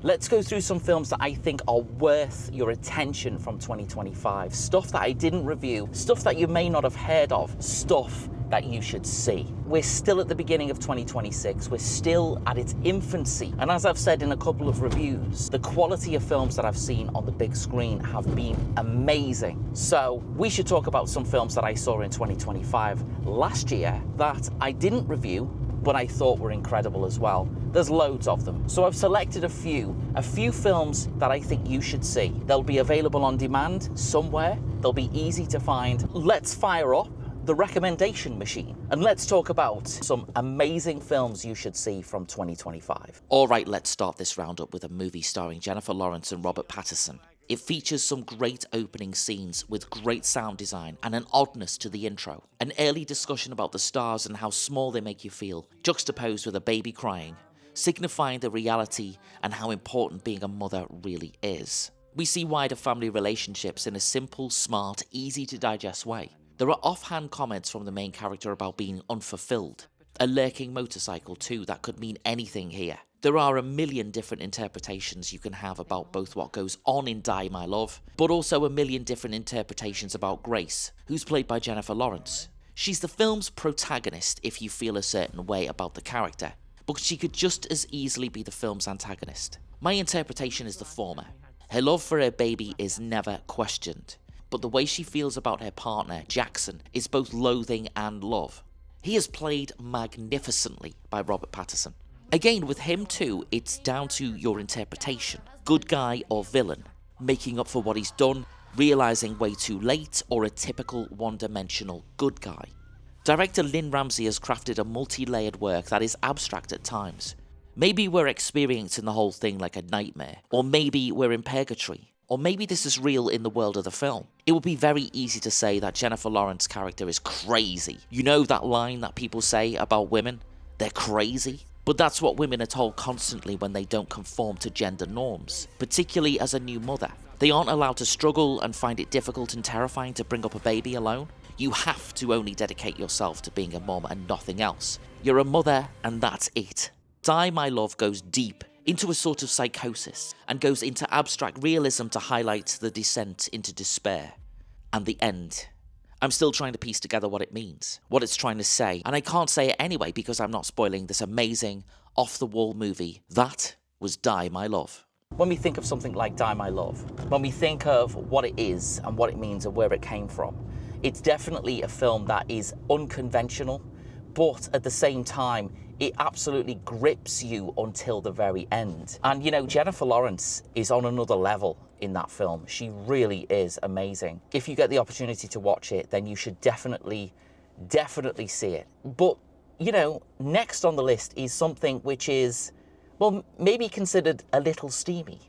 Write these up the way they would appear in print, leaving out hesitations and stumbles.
Let's go through some films that I think are worth your attention from 2025. Stuff that I didn't review, stuff that you may not have heard of, stuff that you should see. We're still at the beginning of 2026. We're still at its infancy. And as I've said in a couple of reviews, the quality of films that I've seen on the big screen have been amazing. So we should talk about some films that I saw in 2025 last year that I didn't review, but I thought were incredible as well. There's loads of them. So I've selected a few films that I think you should see. They'll be available on demand somewhere. They'll be easy to find. Let's fire up the recommendation machine and let's talk about some amazing films you should see from 2025. All right, let's start this roundup with a movie starring Jennifer Lawrence and Robert Pattinson. It features some great opening scenes with great sound design and an oddness to the intro. An early discussion about the stars and how small they make you feel, juxtaposed with a baby crying, signifying the reality and how important being a mother really is. We see wider family relationships in a simple, smart, easy to digest way. There are offhand comments from the main character about being unfulfilled. A lurking motorcycle too that could mean anything here. There are a million different interpretations you can have about both what goes on in Die My Love, but also a million different interpretations about Grace, who's played by Jennifer Lawrence. She's the film's protagonist if you feel a certain way about the character, but she could just as easily be the film's antagonist. My interpretation is the former. Her love for her baby is never questioned, but the way she feels about her partner, Jackson, is both loathing and love. He is played magnificently by Robert Pattinson. Again, with him too, it's down to your interpretation. Good guy or villain, making up for what he's done, realising way too late, or a typical one-dimensional good guy. Director Lynn Ramsey has crafted a multi-layered work that is abstract at times. Maybe we're experiencing the whole thing like a nightmare, or maybe we're in purgatory, or maybe this is real in the world of the film. It would be very easy to say that Jennifer Lawrence's character is crazy. You know that line that people say about women? They're crazy? But that's what women are told constantly when they don't conform to gender norms, particularly as a new mother. They aren't allowed to struggle and find it difficult and terrifying to bring up a baby alone. You have to only dedicate yourself to being a mom and nothing else. You're a mother and that's it. Die My Love goes deep into a sort of psychosis and goes into abstract realism to highlight the descent into despair. And the end. I'm still trying to piece together what it means, what it's trying to say, and I can't say it anyway because I'm not spoiling this amazing, off-the-wall movie. That was Die My Love. When we think of something like Die My Love, when we think of what it is and what it means and where it came from, it's definitely a film that is unconventional, but at the same time, it absolutely grips you until the very end. And you know, Jennifer Lawrence is on another level in that film. She really is amazing. If you get the opportunity to watch it, then you should definitely see it. But, you know, next on the list is something which is, well, maybe considered a little steamy.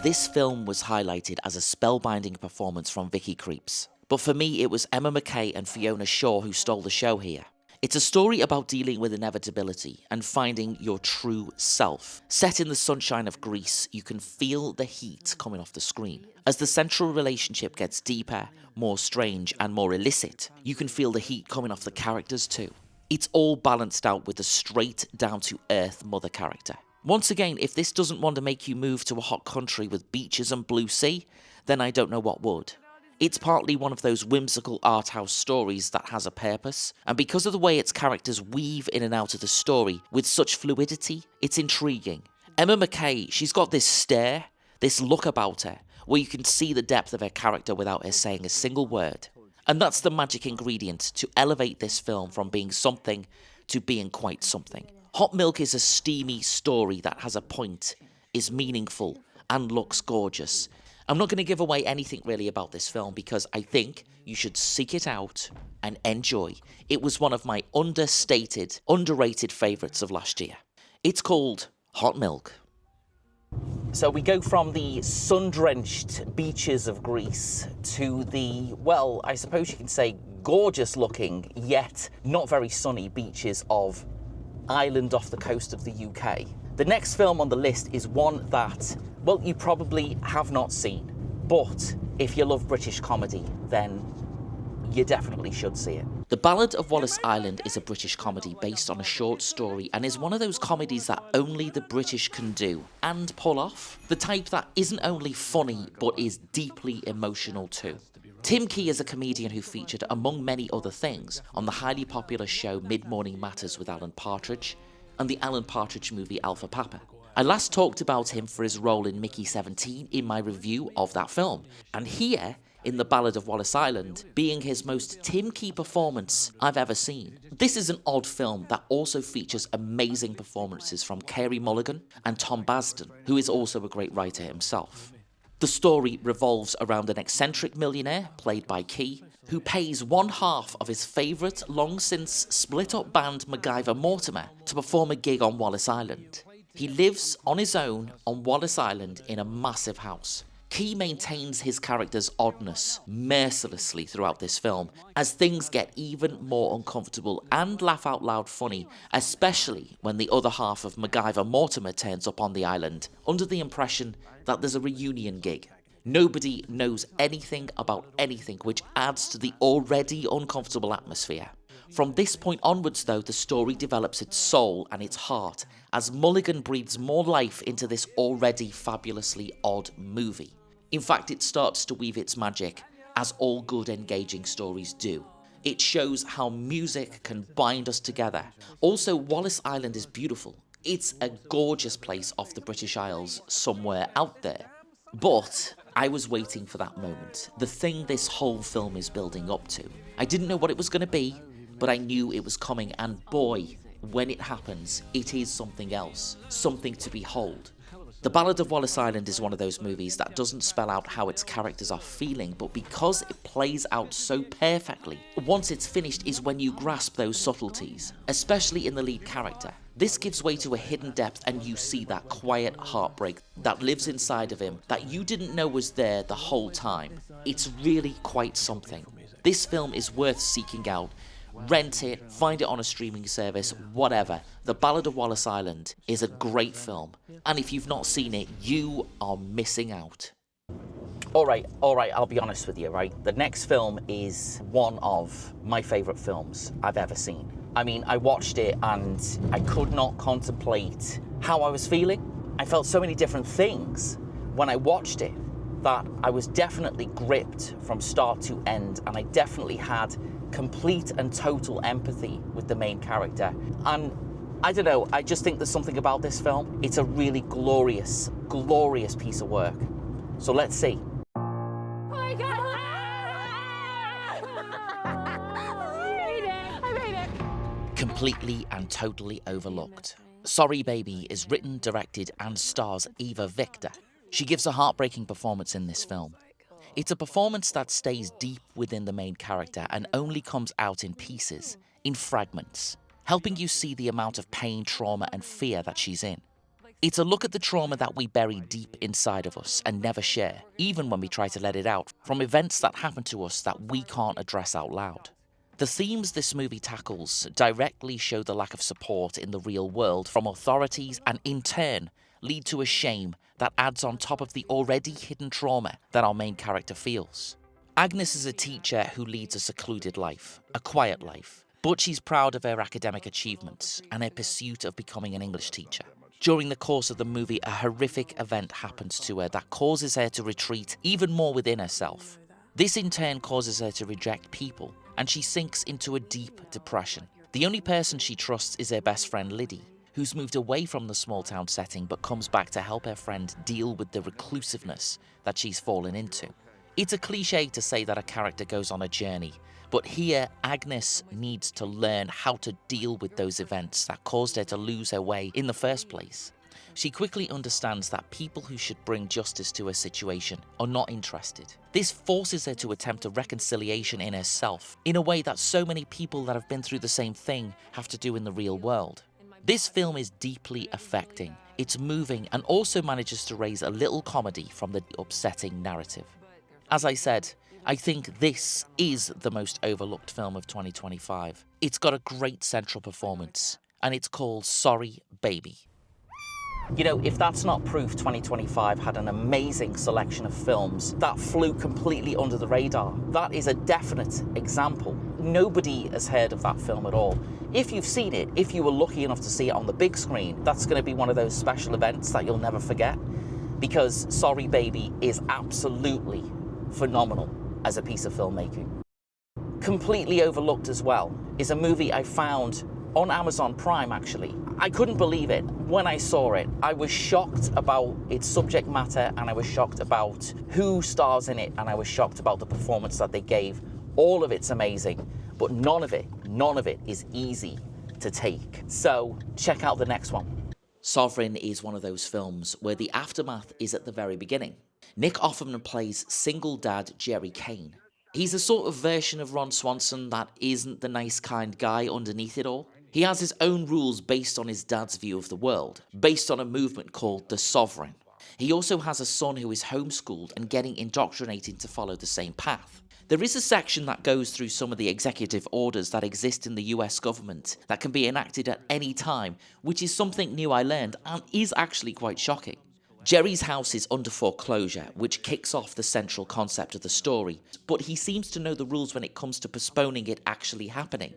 This film was highlighted as a spellbinding performance from Vicky Krieps, but for me it was Emma Mackey and Fiona Shaw who stole the show here. It's a story about dealing with inevitability and finding your true self. Set in the sunshine of Greece, you can feel the heat coming off the screen. As the central relationship gets deeper, more strange and more illicit, you can feel the heat coming off the characters too. It's all balanced out with the straight down-to-earth mother character. Once again, if this doesn't want to make you move to a hot country with beaches and blue sea, then I don't know what would. It's partly one of those whimsical art house stories that has a purpose, and because of the way its characters weave in and out of the story with such fluidity, it's intriguing. Emma Mackey, she's got this stare, this look about her, where you can see the depth of her character without her saying a single word. And that's the magic ingredient to elevate this film from being something to being quite something. Hot Milk is a steamy story that has a point, is meaningful, and looks gorgeous. I'm not going to give away anything really about this film because I think you should seek it out and enjoy. It was one of my understated, underrated favourites of last year. It's called Hot Milk. So we go from the sun-drenched beaches of Greece to the, well, I suppose you can say gorgeous-looking, yet not very sunny beaches of Ireland off the coast of the UK. The next film on the list is one that, well, you probably have not seen, but if you love British comedy, then you definitely should see it. The Ballad of Wallace Island is a British comedy based on a short story and is one of those comedies that only the British can do and pull off. The type that isn't only funny but is deeply emotional too. Tim Key is a comedian who featured, among many other things, on the highly popular show Mid-Morning Matters with Alan Partridge and the Alan Partridge movie Alpha Papa. I last talked about him for his role in Mickey 17 in my review of that film, and here, in The Ballad of Wallace Island, being his most Tim Key performance I've ever seen. This is an odd film that also features amazing performances from Carey Mulligan and Tom Basden, who is also a great writer himself. The story revolves around an eccentric millionaire, played by Key, who pays one half of his favourite, long-since split-up band MacGyver Mortimer to perform a gig on Wallace Island. He lives on his own on Wallace Island in a massive house. Key maintains his character's oddness mercilessly throughout this film, as things get even more uncomfortable and laugh-out-loud funny, especially when the other half of MacGyver Mortimer turns up on the island, under the impression that there's a reunion gig. Nobody knows anything about anything, which adds to the already uncomfortable atmosphere. From this point onwards, though, the story develops its soul and its heart, as Mulligan breathes more life into this already fabulously odd movie. In fact, it starts to weave its magic, as all good engaging stories do. It shows how music can bind us together. Also, Wallace Island is beautiful. It's a gorgeous place off the British Isles, somewhere out there. But I was waiting for that moment, the thing this whole film is building up to. I didn't know what it was going to be, but I knew it was coming, and boy, when it happens, it is something else, something to behold. The Ballad of Wallace Island is one of those movies that doesn't spell out how its characters are feeling, but because it plays out so perfectly, once it's finished is when you grasp those subtleties, especially in the lead character. This gives way to a hidden depth, and you see that quiet heartbreak that lives inside of him that you didn't know was there the whole time. It's really quite something. This film is worth seeking out. Rent it, find it on a streaming service, whatever. The Ballad of Wallace Island is a great film, and if you've not seen it, you are missing out. All right, I'll be honest with you, right? The next film is one of my favourite films I've ever seen. I mean, I watched it and I could not contemplate how I was feeling. I felt so many different things when I watched it that I was definitely gripped from start to end, and I definitely had complete and total empathy with the main character. And I don't know, I just think there's something about this film. It's a really glorious, glorious piece of work. So let's see. Completely and totally overlooked. Sorry Baby is written, directed and stars Eva Victor. She gives a heartbreaking performance in this film. It's a performance that stays deep within the main character and only comes out in pieces, in fragments, helping you see the amount of pain, trauma and fear that she's in. It's a look at the trauma that we bury deep inside of us and never share, even when we try to let it out, from events that happen to us that we can't address out loud. The themes this movie tackles directly show the lack of support in the real world from authorities, and in turn lead to a shame that adds on top of the already hidden trauma that our main character feels. Agnes is a teacher who leads a secluded life, a quiet life, but she's proud of her academic achievements and her pursuit of becoming an English teacher. During the course of the movie, a horrific event happens to her that causes her to retreat even more within herself. This in turn causes her to reject people, and she sinks into a deep depression. The only person she trusts is her best friend Liddy, who's moved away from the small town setting but comes back to help her friend deal with the reclusiveness that she's fallen into. It's a cliche to say that a character goes on a journey, but here Agnes needs to learn how to deal with those events that caused her to lose her way in the first place. She quickly understands that people who should bring justice to her situation are not interested. This forces her to attempt a reconciliation in herself, in a way that so many people that have been through the same thing have to do in the real world. This film is deeply affecting, it's moving, and also manages to raise a little comedy from the upsetting narrative. As I said, I think this is the most overlooked film of 2025. It's got a great central performance, and it's called Sorry Baby. You know, if that's not proof 2025 had an amazing selection of films that flew completely under the radar, that is a definite example. nobody has heard of that film at all. If you've seen it, if you were lucky enough to see it on the big screen, that's going to be one of those special events that you'll never forget, because Sorry Baby is absolutely phenomenal as a piece of filmmaking. Completely overlooked as well is a movie I found on Amazon Prime, actually. I couldn't believe it when I saw it. I was shocked about its subject matter, and I was shocked about who stars in it, and I was shocked about the performance that they gave. All of it's amazing, but none of it is easy to take. So check out the next one. Sovereign is one of those films where the aftermath is at the very beginning. Nick Offerman plays single dad Jerry Kane. He's a sort of version of Ron Swanson that isn't the nice kind guy underneath it all. He has his own rules based on his dad's view of the world, based on a movement called the Sovereign. He also has a son who is homeschooled and getting indoctrinated to follow the same path. There is a section that goes through some of the executive orders that exist in the US government that can be enacted at any time, which is something new I learned and is actually quite shocking. Jerry's house is under foreclosure, which kicks off the central concept of the story, but he seems to know the rules when it comes to postponing it actually happening.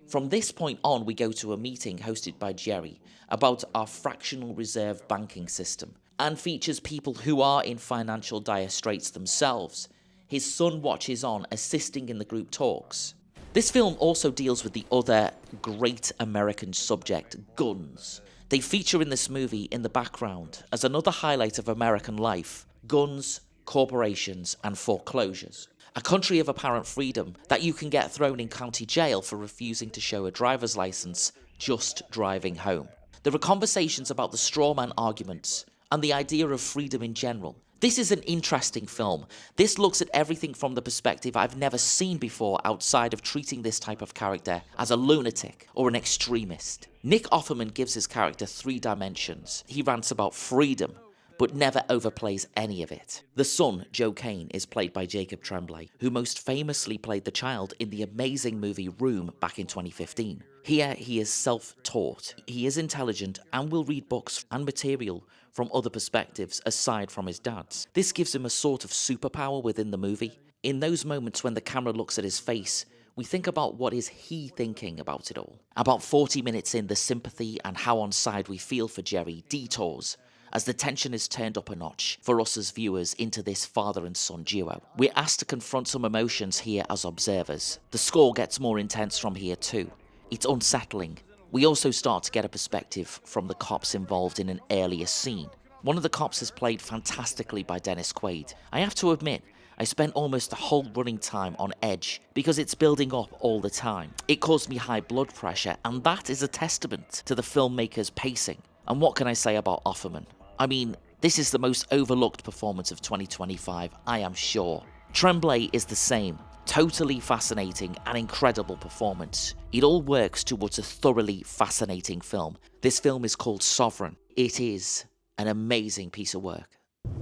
From this point on, we go to a meeting hosted by Jerry about our fractional reserve banking system, and features people who are in financial dire straits themselves. His son watches on, assisting in the group talks. This film also deals with the other great American subject, guns. They feature in this movie in the background as another highlight of American life: guns, corporations, and foreclosures. A country of apparent freedom that you can get thrown in county jail for refusing to show a driver's license just driving home. There are conversations about the strawman arguments and the idea of freedom in general. This is an interesting film. This looks at everything from the perspective I've never seen before outside of treating this type of character as a lunatic or an extremist. Nick Offerman gives his character 3 dimensions. He rants about freedom, but never overplays any of it. The son, Joe Kane, is played by Jacob Tremblay, who most famously played the child in the amazing movie Room back in 2015. Here, he is self-taught. He is intelligent and will read books and material from other perspectives aside from his dad's. This gives him a sort of superpower within the movie. In those moments when the camera looks at his face, we think about what is he thinking about it all. About 40 minutes in, the sympathy and how on side we feel for Jerry detours as the tension is turned up a notch for us as viewers into this father and son duo. We're asked to confront some emotions here as observers. The score gets more intense from here too. It's unsettling. We also start to get a perspective from the cops involved in an earlier scene. One of the cops is played fantastically by Dennis Quaid. I have to admit, I spent almost the whole running time on edge because it's building up all the time. It caused me high blood pressure, and that is a testament to the filmmaker's pacing. And what can I say about Offerman? I mean, this is the most overlooked performance of 2025, I am sure. Tremblay is the same. Totally fascinating and incredible performance. It all works towards a thoroughly fascinating film. This film is called Sovereign. It is an amazing piece of work.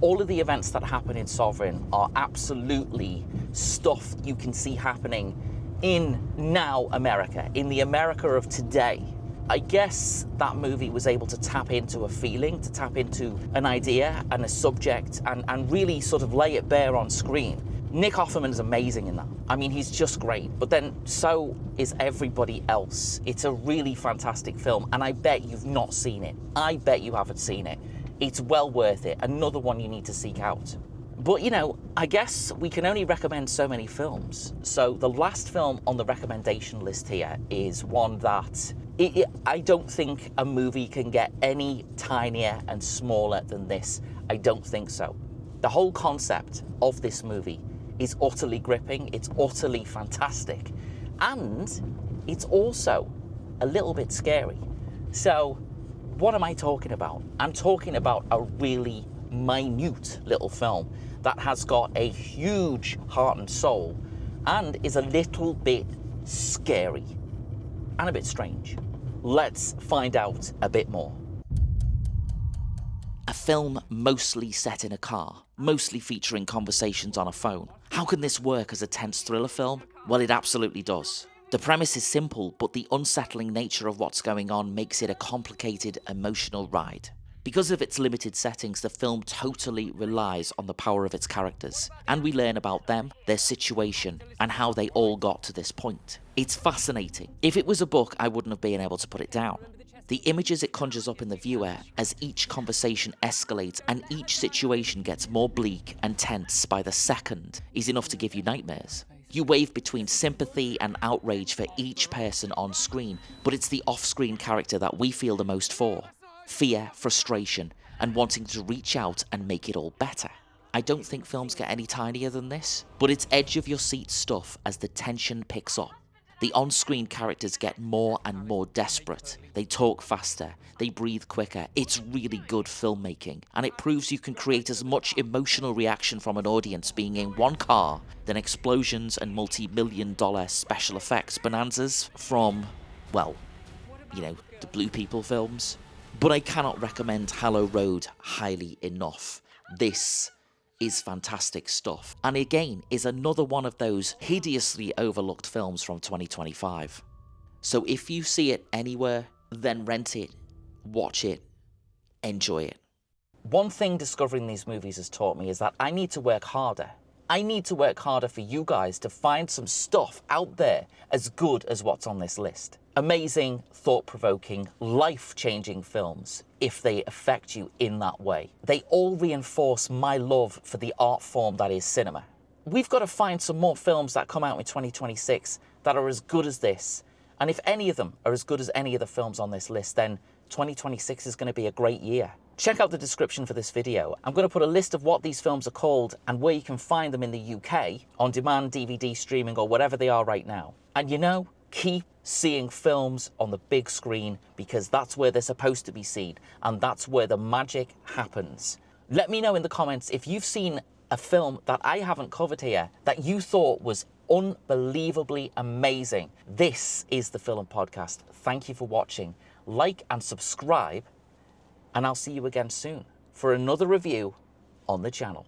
All of the events that happen in Sovereign are absolutely stuff you can see happening in now America, in the America of today. I guess that movie was able to tap into a feeling, to tap into an idea and a subject, and really sort of lay it bare on screen. Nick Offerman is amazing in that. I mean, he's just great, but then so is everybody else. It's a really fantastic film, and I bet you've not seen it. I bet you haven't seen it. It's well worth it. Another one you need to seek out. But, you know, I guess we can only recommend so many films. So the last film on the recommendation list here is one that I don't think a movie can get any tinier and smaller than this. I don't think so. The whole concept of this movie is utterly gripping, it's utterly fantastic, and it's also a little bit scary. So what am I talking about? I'm talking about a really minute little film that has got a huge heart and soul and is a little bit scary and a bit strange. Let's find out a bit more. A film mostly set in a car, mostly featuring conversations on a phone. How can this work as a tense thriller film? Well, it absolutely does. The premise is simple, but the unsettling nature of what's going on makes it a complicated, emotional ride. Because of its limited settings, the film totally relies on the power of its characters, and we learn about them, their situation, and how they all got to this point. It's fascinating. If it was a book, I wouldn't have been able to put it down. The images it conjures up in the viewer as each conversation escalates and each situation gets more bleak and tense by the second is enough to give you nightmares. You wave between sympathy and outrage for each person on screen, but it's the off-screen character that we feel the most for. Fear, frustration, and wanting to reach out and make it all better. I don't think films get any tinier than this, but it's edge-of-your-seat stuff as the tension picks up. The on-screen characters get more and more desperate. They talk faster, they breathe quicker. It's really good filmmaking, and it proves you can create as much emotional reaction from an audience being in one car than explosions and multi-million-dollar special effects bonanzas from, well, the Blue People films. But I cannot recommend Hallow Road highly enough. This is fantastic stuff, and again is another one of those hideously overlooked films from 2025. So if you see it anywhere, then rent it, watch it, enjoy it. One thing discovering these movies has taught me is that I need to work harder. I need to work harder for you guys to find some stuff out there as good as what's on this list. Amazing, thought-provoking, life-changing films, if they affect you in that way. They all reinforce my love for the art form that is cinema. We've got to find some more films that come out in 2026 that are as good as this. And if any of them are as good as any of the films on this list, then 2026 is going to be a great year. Check out the description for this video. I'm going to put a list of what these films are called and where you can find them in the UK, on demand, DVD, streaming, or whatever they are right now. And keep seeing films on the big screen, because that's where they're supposed to be seen, and that's where the magic happens. Let me know in the comments if you've seen a film that I haven't covered here that you thought was unbelievably amazing. This is the Film Podcast. Thank you for watching. Like and subscribe, and I'll see you again soon for another review on the channel.